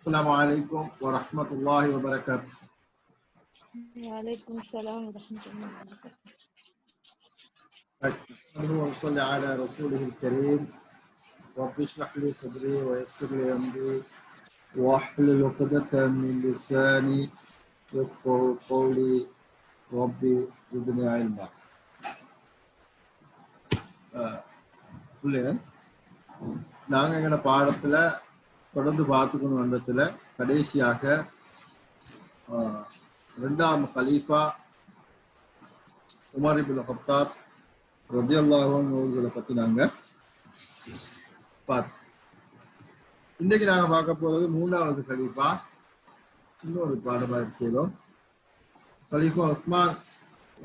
السلام عليكم ورحمة الله وبركاته. وعليكم السلام ورحمة الله وبركاته. نحمده ونصلي على رسوله الكريم. رب اشرح لي صدري ويسر لي أمري واحلل عقدة من لساني يفقهوا قولي ربي زدني علما. நாங்கள் எங்களோட பாடத்தில் தொடர்ந்து பார்த்துக்கணும் வந்ததுல கடைசியாக இரண்டாம் கலீஃபா உமர் இப்னு கத்தாப் ரலியல்லாஹு அன்ஹு அவர்களை பற்றி நாங்கள் பார்த்தோம். இன்றைக்கு நாங்கள் பார்க்க போகிறது மூன்றாவது கலீஃபா. இன்னொரு பாடமாக இருக்கிறோம். கலீஃபா உஸ்மான்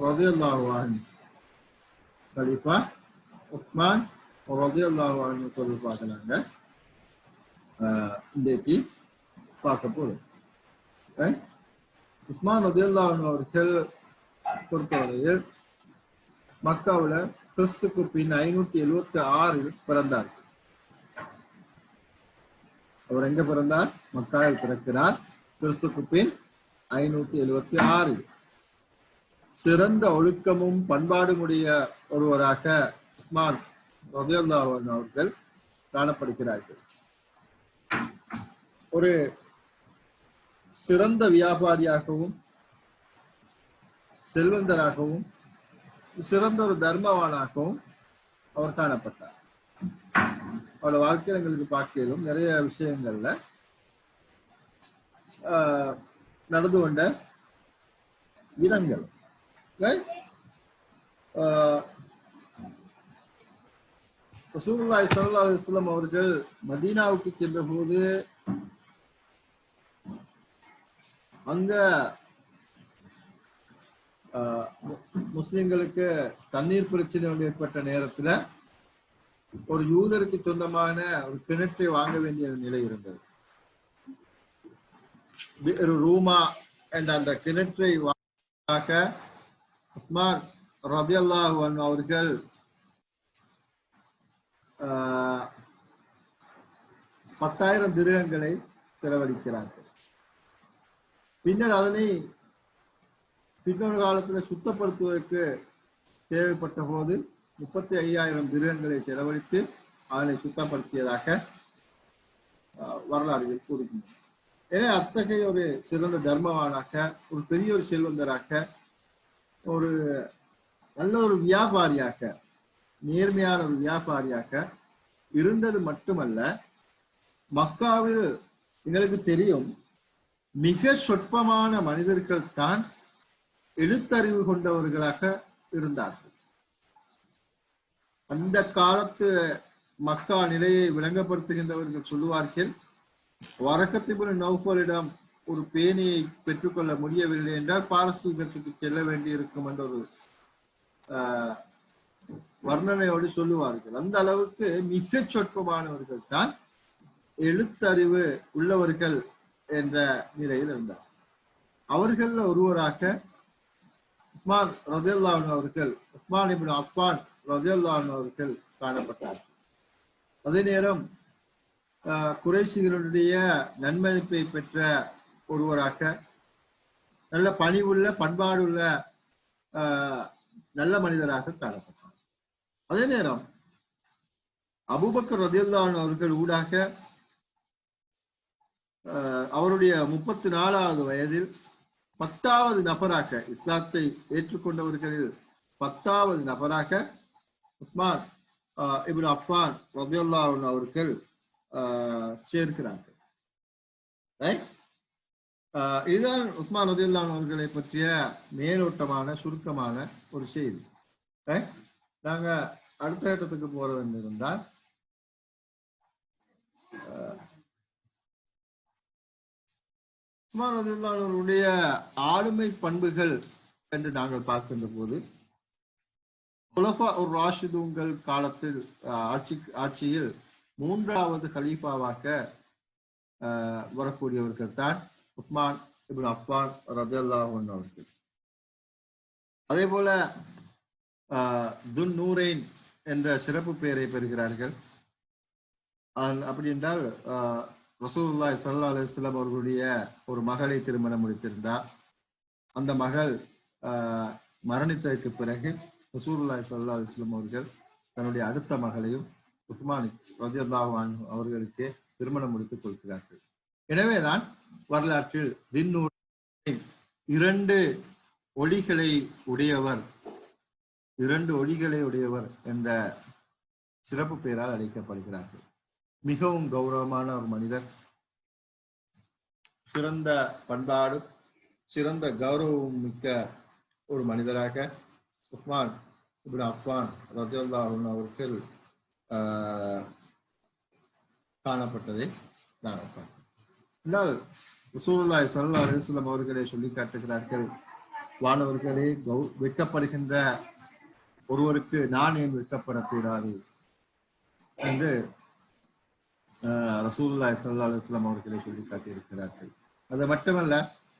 ரலியல்லாஹு அன்ஹு. கலீஃபா உஸ்மான் ரலியல்லாஹு அன்ஹு சொல்லி பார்க்கலாங்க. இன்றைக்கு பார்க்க போகிறோம். உஸ்மான் ரலியல்லாஹு அன்ஹு அவர்கள் பொறுத்தவரையில் மக்காவில் கிறிஸ்துக்கு பின் 576 பிறந்தார். அவர் எங்க பிறந்தார்? மக்காவில் பிறக்கிறார். கிறிஸ்துக்கு பின் 576. சிறந்த ஒழுக்கமும் பண்பாடுமுடைய ஒருவராக உஸ்மான் ரலியல்லாஹு அன்ஹு அவர்கள் காணப்படுகிறார்கள். ஒரு சிறந்த வியாபாரியாகவும் செல்வந்தராகவும் சிறந்த ஒரு தர்மவானாகவும் அவர் காணப்பட்டார். அவரோட வாழ்க்கையில் எங்களுக்கு பார்க்கிறோம் நிறைய விஷயங்கள்ல நடந்து கொண்ட விதங்கள். ரசூலுல்லாஹி ஸல்லல்லாஹு அலைஹி வஸல்லம் அவர்கள் மதீனாவுக்கு சென்ற போது அங்க முஸ்லிம்களுக்கு தண்ணீர் பிரச்சனை ஏற்பட்ட நேரத்துல ஒரு யூதருக்கு சொந்தமான ஒரு கிணற்றை வாங்க வேண்டிய நிலை இருந்தது. ஒரு ரூமா என்ற அந்த கிணற்றை வாங்க உஸ்மான் ரலியல்லாஹு அன்ஹு அவர்கள் 10,000 திர்ஹங்களை செலவழிக்கிறார்கள். பின்னர் அதனை பின்னொரு காலத்தில் சுத்தப்படுத்துவதற்கு தேவைப்பட்ட போது 35,000 திர்ஹங்களை செலவழித்து அதனை சுத்தப்படுத்தியதாக வரலாறுகள் கூறுகின்றன. எனவே அத்தகைய ஒரு சிறந்த தர்மவானாக, ஒரு பெரிய ஒரு செல்வந்தராக, ஒரு நல்ல ஒரு வியாபாரியாக, நேர்மையான ஒரு வியாபாரியாக இருந்தது மட்டுமல்ல, மக்காவில் எங்களுக்கு தெரியும் மிக சொற்பமான மனிதர்கள் தான் எழுத்தறிவு கொண்டவர்களாக இருந்தார்கள். அந்த காலத்து மக்கா நிலையை விளங்கப்படுத்துகின்றவர்கள் சொல்லுவார்கள், வரக்கத் இப்னு நௌஃபலிடம் ஒரு பேணியை பெற்றுக்கொள்ள முடியவில்லை என்றால் பாரசீகத்துக்கு செல்ல வேண்டியிருக்கும் என்ற ஒரு வர்ணனையோடு சொல்லுவார்கள். அந்த அளவுக்கு மிக சொற்பமானவர்கள் தான் எழுத்தறிவு உள்ளவர்கள் என்ற நிலையில் இருந்தார். அவர்கள் ஒருவராக உஸ்மான் ரலியல்லாஹு அன்ஹு அவர்கள், உஸ்மான் இப்னு அஃபான் ரலியல்லாஹு அன்ஹு அவர்கள் காணப்பட்டார். அதே நேரம் குறைஷிகளுடைய நன்மதிப்பை பெற்ற ஒருவராக, நல்ல பணிவுள்ள பண்பாடுள்ள நல்ல மனிதராக காணப்பட்டார். அதே நேரம் அபூபக்கர் ரலியல்லாஹு அன்ஹு அவர்கள் ஊடாக அவருடைய 34வது வயதில் 10வது நபராக, இஸ்லாத்தை ஏற்றுக்கொண்டவர்களில் 10வது நபராக உஸ்மான் இப்னு அஃபான் ரலியல்லாஹு அன்ஹு அவர்கள் சேர்க்கிறார்கள். இதுதான் உஸ்மான் ரலியல்லாஹு அன்ஹு அவர்களை பற்றிய மேலோட்டமான சுருக்கமான ஒரு செய்தி. நாங்க அடுத்த கட்டத்துக்கு போறது இருந்தால் உஸ்மான் ரலியல்லாஹு அன்ஹு அவருடைய ஆளுமை பண்புகள் என்று நாங்கள் பார்க்கின்ற போது, குலஃபா உர் ராஷிதூன்கள் காலத்தில் ஆட்சியில் 3வது கலீஃபாவாக வரக்கூடியவர்கள் தான் உஸ்மான் இப்னு அஃபான் ரலியல்லாஹு அன்ஹு அவர்கள். அதே போல துன் நூரைன் என்ற சிறப்பு பெயரை பெறுகிறார்கள். அப்படி என்றால் ரசூலுல்லாஹி ஸல்லல்லாஹு அலைஹி வஸல்லம் அவர்களுடைய ஒரு மகளை திருமணம் முடித்திருந்தார். அந்த மகள் மரணித்ததற்கு பிறகு ரசூலுல்லாஹி ஸல்லல்லாஹு அலைஹி வஸல்லம் அவர்கள் தன்னுடைய அடுத்த மகளையும் உஸ்மான் ரலியல்லாஹு அன்ஹு அவர்களுக்கு திருமணம் முடித்துக் கொள்கிறார்கள். எனவேதான் வரலாற்றில் இரண்டு ஒளிகளை உடையவர் என்ற சிறப்பு பெயரால் அழைக்கப்படுகிறார்கள். மிகவும் கௌரவமான ஒரு மனிதர், சிறந்த பண்பாடு, சிறந்த கௌரவம் மிக்க ஒரு மனிதராக உஸ்மான் இப்னு அஃபான் ரலியல்லாஹு அன்ஹு அவர்கள் காணப்பட்டதை நாங்கள் பார்க்கிறோம். ரசூலுல்லாஹி ஸல்லல்லாஹு அலைஹி வஸல்லம் அவர்களே சொல்லி காட்டுகிறார்கள், வானவர்களே, வெட்கப்படுகின்ற ஒருவருக்கு நான் ஏன் வெட்கப்படக்கூடாது என்று ரசூலுல்லாஹி ஸல்லல்லாஹு அலைஹி வஸல்லம் அவர்களே சொல்லி காட்டியிருக்கிறார்கள். அது மட்டுமல்ல,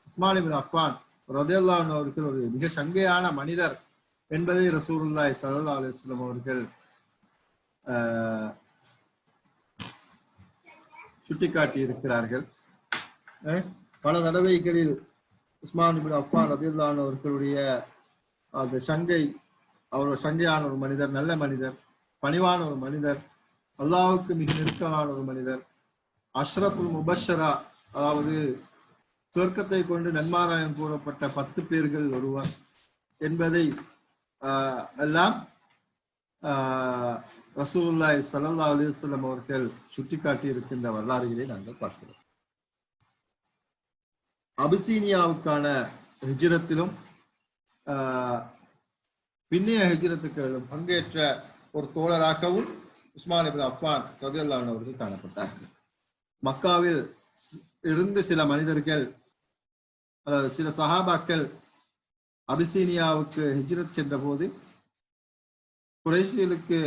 உஸ்மான் இப்னு அஃபான் ரலியல்லாஹு அன்ஹு அவர்கள் ஒரு மிக சங்கையான மனிதர் என்பதை ரசூலுல்லாஹி ஸல்லல்லாஹு அலைஹி வஸல்லம் அவர்கள் சுட்டிக்காட்டி இருக்கிறார்கள். பல தடவைகளில் உஸ்மான் இப்னு அஃபான் ரலியல்லாஹு அன்ஹு அவர்களுடைய அந்த சங்கையான ஒரு மனிதர், நல்ல மனிதர், பணிவான ஒரு மனிதர், அல்லாஹ்வுக்கு மிக நெருக்கமான ஒரு மனிதர், அஷ்ரஃபுல் முபஷ்ஷரா, அதாவது சொர்க்கத்தை கொண்டு நன்மாராயம் கூறப்பட்ட 10 பேர்கள் ஒருவர் என்பதை எல்லாம் ரசூலுல்லாஹி ஸல்லல்லாஹு அலைஹி வஸல்லம் அவர்கள் சுட்டிக்காட்டி இருக்கின்ற வரலாறுகளை நாங்கள் பார்க்கிறோம். அபிசீனியாவுக்கான ஹிஜ்ரத்திலும் பின்னைய ஹிஜ்ரத்துக்களிலும் பங்கேற்ற ஒரு தோழராகவும் உஸ்மான் இப்னு அஃபான் ரலியல்லாஹு அன்ஹு அவர்கள் காணப்பட்டார்கள். மக்காவில் இருந்து சில மனிதர்கள், அதாவது சில சஹாபாக்கள் அபிசீனியாவுக்கு ஹிஜ்ரத் சென்ற போது குறைஷிகளுக்கு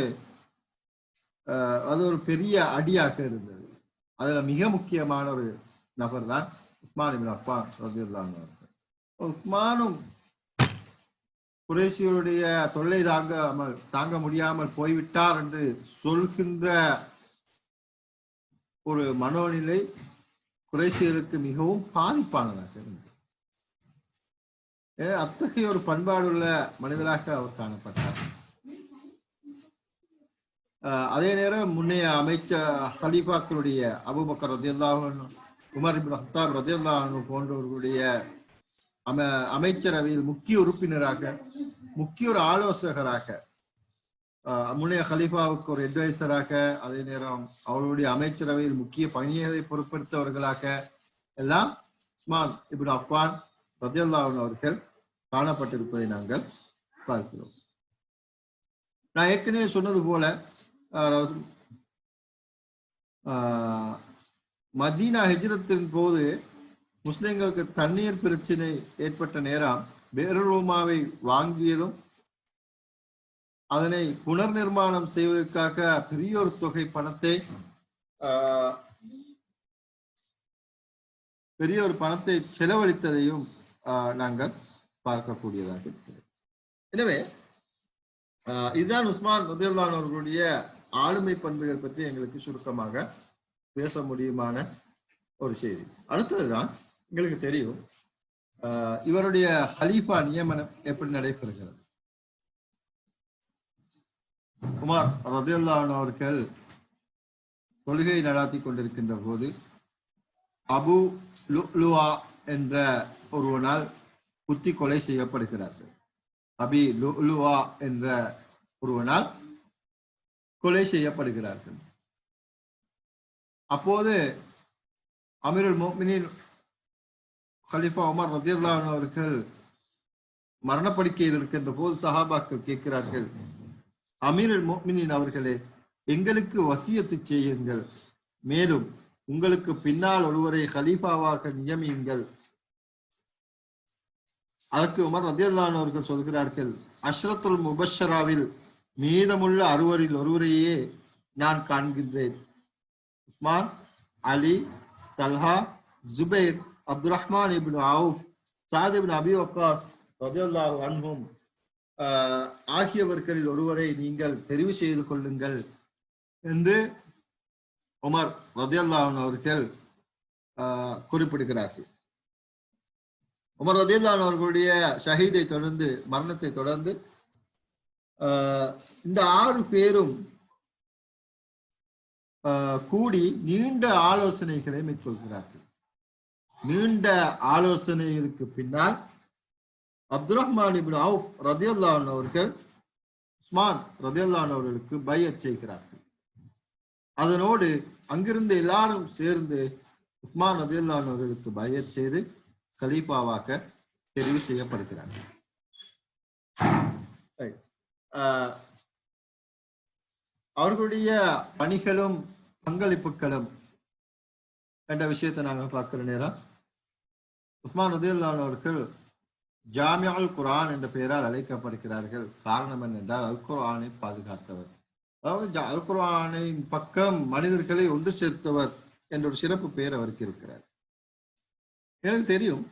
அது ஒரு பெரிய அடியாக இருந்தது. அதுல மிக முக்கியமான ஒரு நபர் தான் உஸ்மான் இப்னு அஃபான் ரலியல்லாஹு அன்ஹு அவர்கள். உஸ்மானும் குறைஷிகளுடைய தொல்லை தாங்க முடியாமல் போய்விட்டார் என்று சொல்கின்ற ஒரு மனோநிலை குறைஷிகளுக்கு மிகவும் பாதிப்பானதாக இருந்தது. அத்தகைய ஒரு பண்பாடுள்ள மனிதராக அவர் காணப்பட்டார். அதே நேரம் முன்னைய ஹலீஃபாக்களுடைய அபூபக்கர் ரலியல்லாஹு அன்ஹு, உமர் இப்னு ஹத்தாப் ரலியல்லாஹு அன்ஹு போன்றவர்களுடைய அமைச்சரவையில் முக்கிய உறுப்பினராக, முக்கிய ஒரு ஆலோசகராக, முன்னைய ஹலீஃபாவுக்கு ஒரு அட்வைசராக, அதே நேரம் அவர்களுடைய அமைச்சரவையில் முக்கிய பணிகளை பொறுப்பெடுத்தவர்களாக எல்லாம் உஸ்மான் இப்னு அஃபான் ரலியல்லாஹு அன்ஹு அவர்கள் காணப்பட்டிருப்பதை நாங்கள் பார்க்கிறோம். நான் ஏற்கனவே சொன்னது போல மதீனா ஹிஜ்ரத்தின் போது முஸ்லிம்களுக்கு தண்ணீர் பிரச்சனை ஏற்பட்ட நேரம் பேரூமாவை வாங்கியதும் அதனை புனர் நிர்மாணம் செய்வதற்காக பெரிய ஒரு தொகை பணத்தை செலவழித்ததையும் நாங்கள் பார்க்கக்கூடியதாக இருக்கிறது. எனவே இதுதான் உஸ்மான் ரலியல்லாஹு அன்ஹு அவர்களுடைய ஆளுமை பண்புகள் பற்றி எங்களுக்கு சுருக்கமாக பேச முடியுமான ஒரு செய்தி. அடுத்ததுதான் எங்களுக்கு தெரியும் இவருடைய ஹலீஃபா நியமனம் எப்படி நடைபெறுகிறது. உமர் ரலியல்லாஹு அன்ஹு அவர்கள் தொழுகை நடாத்தி கொண்டிருக்கின்ற போது அபு லுலுவா என்ற ஒருவனால் குத்தி கொலை செய்யப்படுகிறார்கள். அபி லுலுவா என்ற ஒருவனால் கொலை செய்யப்படுகிறார்கள். அப்போது அமீருல் முஃமினீன் கலீஃபா உமர் ரலியல்லாஹு அன்ஹு அவர்கள் மரணப்படுக்கையில் இருக்கின்ற போது சஹாபாக்கள் கேட்கிறார்கள், அமீருல் முஃமினீன் அவர்களே, எங்களுக்கு வசியத்து செய்யுங்கள், மேலும் உங்களுக்கு பின்னால் ஒருவரை கலீஃபாவாக நியமியுங்கள். அதற்கு உமர் ரலியல்லாஹு அன்ஹு அவர்கள் சொல்கிறார்கள், அஷ்ரத்துல் முபஷ்ஷராவில் மீதமுள்ள 60 ஒருவரையே நான் காண்கின்றேன். உஸ்மான், அலி, தல்ஹா, ஜுபைர், அப்துல் ரஹ்மான் இப்னு அவுஃப், சாத் இப்னு அபி வக்காஸ் ரலியல்லாஹு அன்ஹும் ஆகியவர்களில் ஒருவரை நீங்கள் தெரிவு செய்து கொள்ளுங்கள் என்று உமர் ரலியல்லாஹு அன்ஹு அவர்கள் குறிப்பிடுகிறார்கள். உமர் ரலியல்லாஹு அவர்களுடைய ஷஹீதை தொடர்ந்து மரணத்தை தொடர்ந்து இந்த 6 பேரும் கூடி நீண்ட ஆலோசனைகளை மேற்கொள்கிறார்கள். நீண்ட ஆலோசனைகளுக்கு பின்னால் அப்துல் ரஹ்மான் இப்னு அவுஃப் ரலியல்லாஹு அன்ஹு அவர்கள் உஸ்மான் ரலியல்லாஹு அன்ஹு அவர்களுக்கு பைஅத் செய்கிறார்கள். அதனோடு அங்கிருந்து எல்லாரும் சேர்ந்து உஸ்மான் ரலியல்லாஹு அன்ஹு அவர்களுக்கு பைஅத் செய்து கலீஃபாவாக தெரிவு செய்யப்படுகிறார்கள். அவர்களுடைய பணிகளும் பங்களிப்புகளும் என்ற விஷயத்தை நாங்கள் பார்க்கிற நேரம் உஸ்மான் ரலியல்லாஹு அன்ஹு அவர்கள் ஜாமிஉல் குர்ஆன் என்ற பெயரால் அழைக்கப்படுகிறார்கள். காரணம் என்னென்றால் அல் குர்ஆனை பாதுகாத்தவர், அதாவது அல் குர்ஆனின் பக்கம் மனிதர்களை ஒன்று சேர்த்தவர் என்ற ஒரு சிறப்பு பெயர் அவருக்கு இருக்கிறார். எனக்கு தெரியும்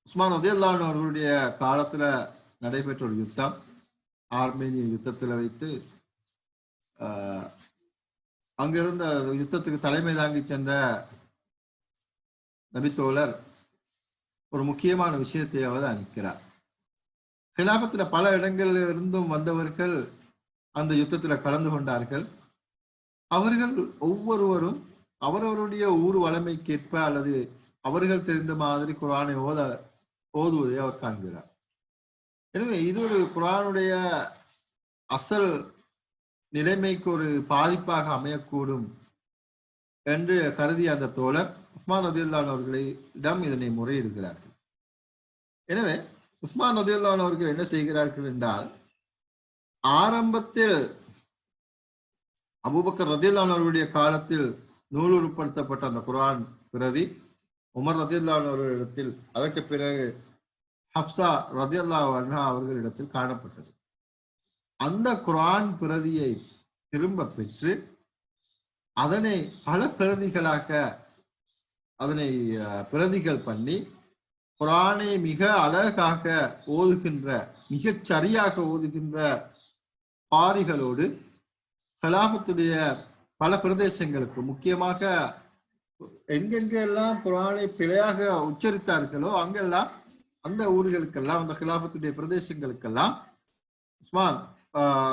உஸ்மான் ரலியல்லாஹு அன்ஹு அவர்களுடைய காலத்துல நடைபெற்ற ஒரு யுத்தம், ஆர்மேனிய யுத்தத்தில் வைத்து அங்கிருந்த யுத்தத்துக்கு தலைமை தாங்கி சென்ற நபித்தோழர் ஒரு முக்கியமான விஷயத்தை அவதானிக்கிறார். கிலாபத்தில் பல இடங்களில் இருந்தும் வந்தவர்கள் அந்த யுத்தத்தில் கலந்து கொண்டார்கள். அவர்கள் ஒவ்வொருவரும் அவரவருடைய ஊர் வளமைக்கேற்ப அல்லது அவர்கள் தெரிந்த மாதிரி குர்ஆனை ஓதுவதை அவர் காண்கிறார். எனவே இது ஒரு குர்ஆனுடைய அசல் நிலைமைக்கு ஒரு பாதிப்பாக அமையக்கூடும் என்று கருதிய அந்த தோழர் உஸ்மான் ரலியல்லாஹு அன்ஹு அவர்களிடம் இதனை முறையிடுகிறார்கள். எனவே உஸ்மான் ரலியல்லாஹு அன்ஹு அவர்கள் என்ன செய்கிறார்கள் என்றால், ஆரம்பத்தில் அபூபக்கர் ரலியல்லாஹு அன்ஹு அவர்களுடைய காலத்தில் நூலுறுப்படுத்தப்பட்ட அந்த குர்ஆன் பிரதி உமர் ரலியல்லாஹு அன்ஹு அவர்களிடத்தில், அதற்கு பிறகு ஹப்ஸா ரலியல்லாஹு அன்ஹா அவர்களிடத்தில் காணப்பட்டது. அந்த குர்ஆன் பிரதியை திரும்ப பெற்று அதனை பல பிரதிகளாக அதனை பிரதிகள் பண்ணி குர்ஆனை மிக அழகாக ஓதுகின்ற, மிகச் சரியாக ஓதுகின்ற பாரிகளோடு கலாபத்துடைய பல பிரதேசங்களுக்கு, முக்கியமாக எங்கெங்கெல்லாம் குர்ஆனை பிழையாக உச்சரித்தார்களோ அங்கெல்லாம் அந்த ஊர்களுக்கெல்லாம், அந்த கிலாபத்துடைய பிரதேசங்களுக்கெல்லாம் உஸ்மான்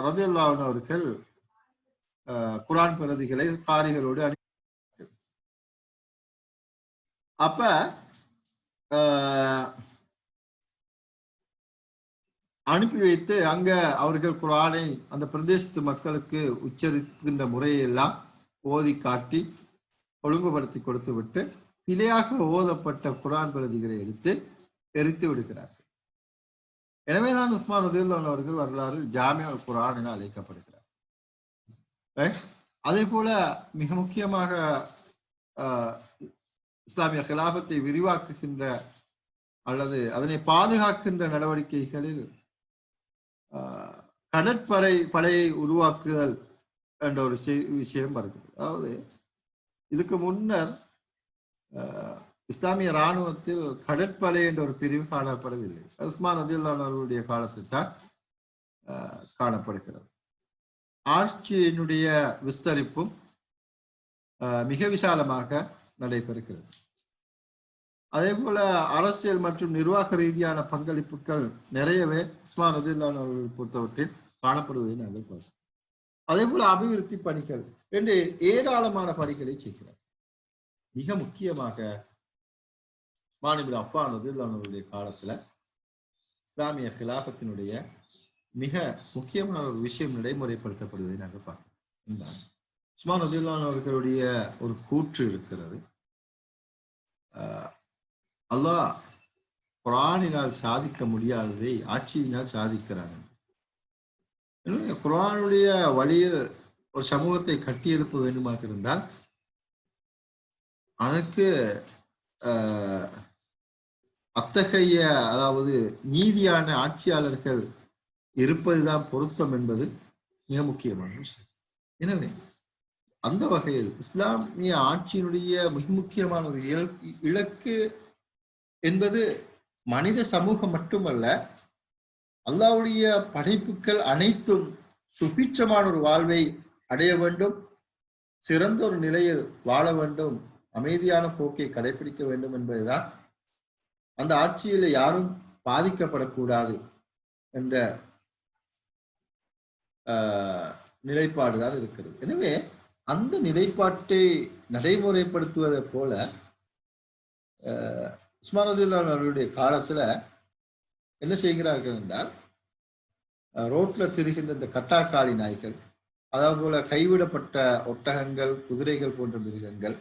ரலியல்லாஹு அன்ஹு அவர்கள் குர்ஆன் பிரதிகளை காரிகளோடு அப்ப அனுப்பி வைத்து அங்க அவர்கள் குர்ஆனை அந்த பிரதேசத்து மக்களுக்கு உச்சரிக்கின்ற முறையெல்லாம் ஓதி காட்டி ஒழுங்குபடுத்தி கொடுத்து விட்டு பிழையாக ஓதப்பட்ட குர்ஆன் பிரதிகளை எடுத்து எரித்து விடுகிறார்கள். எனவேதான் உஸ்மான் ரலியல்லாஹு அன்ஹு அவர்கள் வரலாறு ஜாமிஉல் குர்ஆன் என அழைக்கப்படுகிறார். அதே போல மிக முக்கியமாக இஸ்லாமிய கிலாபத்தை விரிவாக்குகின்ற அல்லது அதனை பாதுகாக்கின்ற நடவடிக்கைகளில் கடற்படையை உருவாக்குதல் என்ற ஒரு விஷயம் வருகிறது. அதாவது இதுக்கு முன்னர் இஸ்லாமிய இராணுவத்தில் கடற்படை என்ற ஒரு பிரிவு காணப்படவில்லை. உஸ்மான் ரலியல்லாஹு அன்ஹு அவர்களுடைய காலத்தில் தான் காணப்படுகிறது. ஆட்சியினுடைய விஸ்தரிப்பும் மிக விசாலமாக நடைபெறுகிறது. அதே போல அரசியல் மற்றும் நிர்வாக ரீதியான பங்களிப்புகள் நிறையவே உஸ்மான் ரலியல்லாஹு அன்ஹு அவர்கள் பொறுத்தவற்றில் காணப்படுவதை நாங்கள் பார்க்கிறோம். அதே போல அபிவிருத்தி பணிகள் என்று ஏராளமான பணிகளை செய்கிறார். மிக முக்கியமாக உஸ்மான் இப்னு அஃபான் ரலியல்லாஹு அன்ஹு அவர்களுடைய காலத்துல இஸ்லாமிய கிலாபத்தினுடைய மிக முக்கியமான ஒரு விஷயம் நடைமுறைப்படுத்தப்படுவதை நாங்கள் பார்க்கிறோம். உஸ்மான் ரலியல்லாஹு அன்ஹு அவர்களுடைய ஒரு கூற்று இருக்கிறது, அல்லாஹ் குர்ஆனினால் சாதிக்க முடியாததை ஆட்சியினால் சாதிக்கிறான். குர்ஆனுடைய வழியில் ஒரு சமூகத்தை கட்டியெழுப்ப வேண்டுமாக இருந்தால் அதற்கு அத்தகைய, அதாவது நீதியான ஆட்சியாளர்கள் இருப்பதுதான் பொருத்தம் என்பது மிக முக்கியமான விஷயம். எனவே அந்த வகையில் இஸ்லாமிய ஆட்சியினுடைய மிக முக்கியமான ஒரு இலக்கு என்பது மனித சமூகம் மட்டுமல்ல, அல்லாஹ்வுடைய படைப்புகள் அனைத்தும் சுபிட்சமான ஒரு வாழ்வை அடைய வேண்டும், சிறந்த ஒரு நிலையில் வாழ வேண்டும், அமைதியான போக்கை கடைபிடிக்க வேண்டும் என்பதுதான், அந்த ஆட்சியில யாரும் பாதிக்கப்படக்கூடாது என்ற நிலைப்பாடுதான் இருக்கிறது. எனவே அந்த நிலைப்பாட்டை நடைமுறைப்படுத்துவதை போல உஸ்மான் ரலியல்லாஹு அன்ஹு அவர்களுடைய காலத்துல என்ன செய்கிறார்கள் என்றால், ரோட்ல திரிகின்ற இந்த கட்டாக்காளி நாய்கள், அதாவது போல கைவிடப்பட்ட ஒட்டகங்கள், குதிரைகள் போன்ற மிருகங்கள்,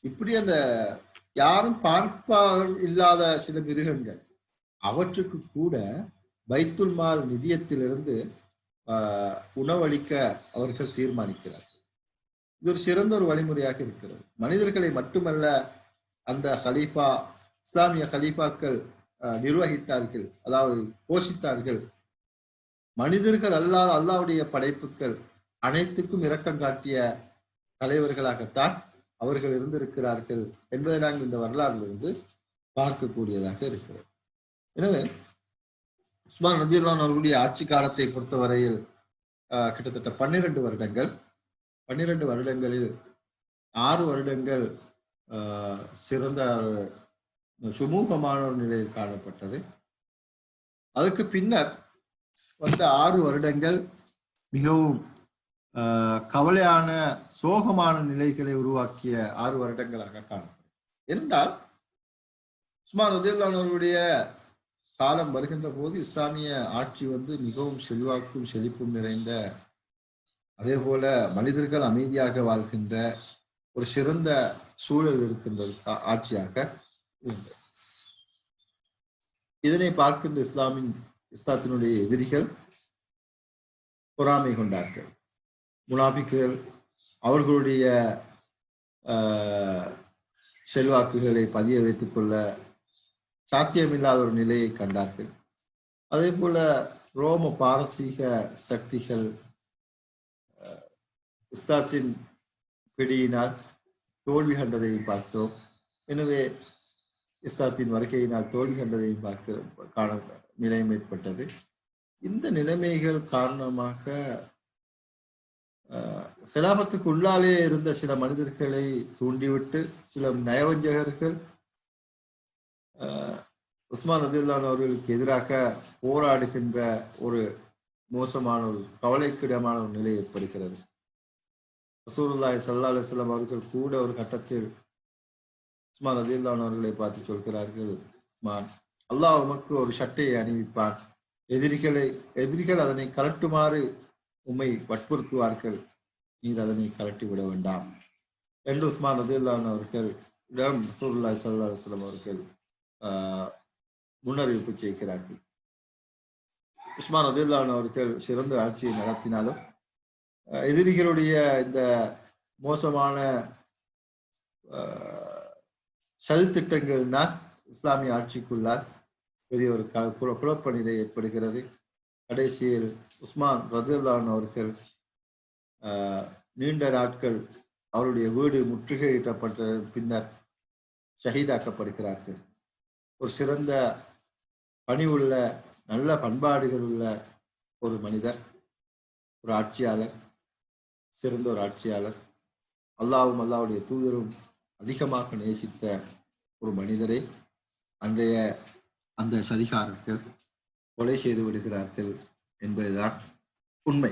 இப்படி அந்த யாரும் பார்ப்பால் இல்லாத சில மிருகங்கள், அவற்றுக்கு கூட பைத்துல் மால் நிதியத்திலிருந்து உணவளிக்க அவர்கள் தீர்மானிக்கிறார். இது ஒரு சிறந்த ஒரு வழிமுறையாக இருக்கிறது. மனிதர்களை மட்டுமல்ல அந்த ஹலீஃபா, இஸ்லாமிய ஹலீஃபாக்கள் நிர்வகித்தார்கள், அதாவது போஷித்தார்கள். மனிதர்கள் அல்லாத அல்லாஹ்வுடைய படைப்புகள் அனைத்துக்கும் இரக்கம் காட்டிய தலைவர்களாகத்தான் அவர்கள் இருந்திருக்கிறார்கள் என்பதை நாங்கள் இந்த வரலாறிலிருந்து பார்க்கக்கூடியதாக இருக்கிறது. எனவே உஸ்மான் ரலியல்லாஹு அன்ஹு அவர்களுடைய ஆட்சி காலத்தை பொறுத்தவரையில் கிட்டத்தட்ட 12 வருடங்கள். 12 வருடங்களில் 6 வருடங்கள் சிறந்த சுமூகமான ஒரு நிலையில் காணப்பட்டது. அதுக்கு பின்னர் வந்த 6 வருடங்கள் மிகவும் கவலையான சோகமான நிலைகளை உருவாக்கிய 6 வருடங்களாக காணப்படும். என்றால் உஸ்மான் ரலியல்லாஹு அன்ஹு அவர்களுடைய காலம் வருகின்ற போது இஸ்லாமிய ஆட்சி மிகவும் செல்வாக்கும் செழிப்பும் நிறைந்த, அதே போல மனிதர்கள் அமைதியாக வாழ்கின்ற ஒரு சிறந்த சூழல் இருக்கின்ற ஆட்சியாக இருந்தது. இதனை பார்க்கின்ற இஸ்லாத்தினுடைய எதிரிகள் பொறாமை கொண்டார்கள். முனாபிக்குகள் அவர்களுடைய செல்வாக்குகளை பதிய வைத்துக் கொள்ள சாத்தியமில்லாத ஒரு நிலையை கண்டார்கள். அதே போல ரோம பாரசீக சக்திகள் இஸ்லாத்தின் பிடியினால் தோல்வி கண்டதையும் பார்த்தோம். எனவே இஸ்லாத்தின் வருகையினால் தோல்வி கண்டதையும் காண நிலைமை ஏற்பட்டது. இந்த நிலைமைகள் காரணமாக ஹிலாபத்துக்கு உள்ளாலே இருந்த சில மனிதர்களை தூண்டிவிட்டு சில நயவஞ்சகர்கள் உஸ்மான் ரலியல்லாஹு அன்ஹு அவர்களுக்கு எதிராக போராடுகின்ற ஒரு மோசமான ஒரு கவலைக்கிடமான ஒரு நிலை ஏற்படுகிறது. ரசூலுல்லாஹி ஸல்லல்லாஹு அலைஹி வஸல்லம் அவர்கள் கூட ஒரு கட்டத்தில் உஸ்மான் ரலியல்லாஹு அன்ஹு அவர்களை பார்த்து சொல்கிறார்கள், உஸ்மான், அல்லாஹ் உமக்கு ஒரு சட்டையை அணிவிப்பான், எதிரிகள் அதனை கலட்டுமாறு உம்மை வற்புறுத்துவார்கள், நீர் அதனை கலட்டி விட வேண்டாம் என்று உஸ்மான் ரலியல்லாஹு அன்ஹு அவர்களிடம் ரசூலுல்லாஹி ஸல்லல்லாஹு அலைஹி வஸல்லம் அவர்கள் முன்னறிவிப்பு செய்கிறார்கள். உஸ்மான் ரலியல்லாஹு அன்ஹு அவர்கள் சிறந்த ஆட்சியை நடத்தினாலும் எதிரிகளுடைய இந்த மோசமான சதித்திட்டங்கள்னால் இஸ்லாமிய ஆட்சிக்குள்ளால் பெரிய ஒரு குழப்ப நிலை ஏற்படுகிறது. கடைசியில் உஸ்மான் ரலியல்லாஹு அன்ஹு அவர்கள் நீண்ட நாட்கள் அவருடைய வீடு முற்றுகையிடப்பட்ட பின்னர் ஷஹீதாக்கப்படுகிறார்கள். ஒரு சிறந்த பணிவுள்ள, நல்ல பண்பாடுகள் உள்ள ஒரு மனிதர், ஒரு ஆட்சியாளர், சிறந்த ஒரு ஆட்சியாளர், அல்லாஹ்வும் அல்லாஹ்வுடைய தூதரும் அதிகமாக நேசித்த ஒரு மனிதரை அன்றைய அந்த சதிகாரர்கள் கொலை செய்து விடுகிறார்கள் என்பதுதான் உண்மை.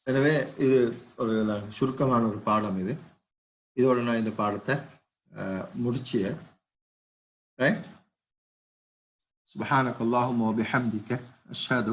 எனவே இது ஒரு சுருக்கமான ஒரு பாடம். இதோட நான் இந்த பாடத்தை முடிச்சிய. سبحانك اللهم وبحمدك أشهد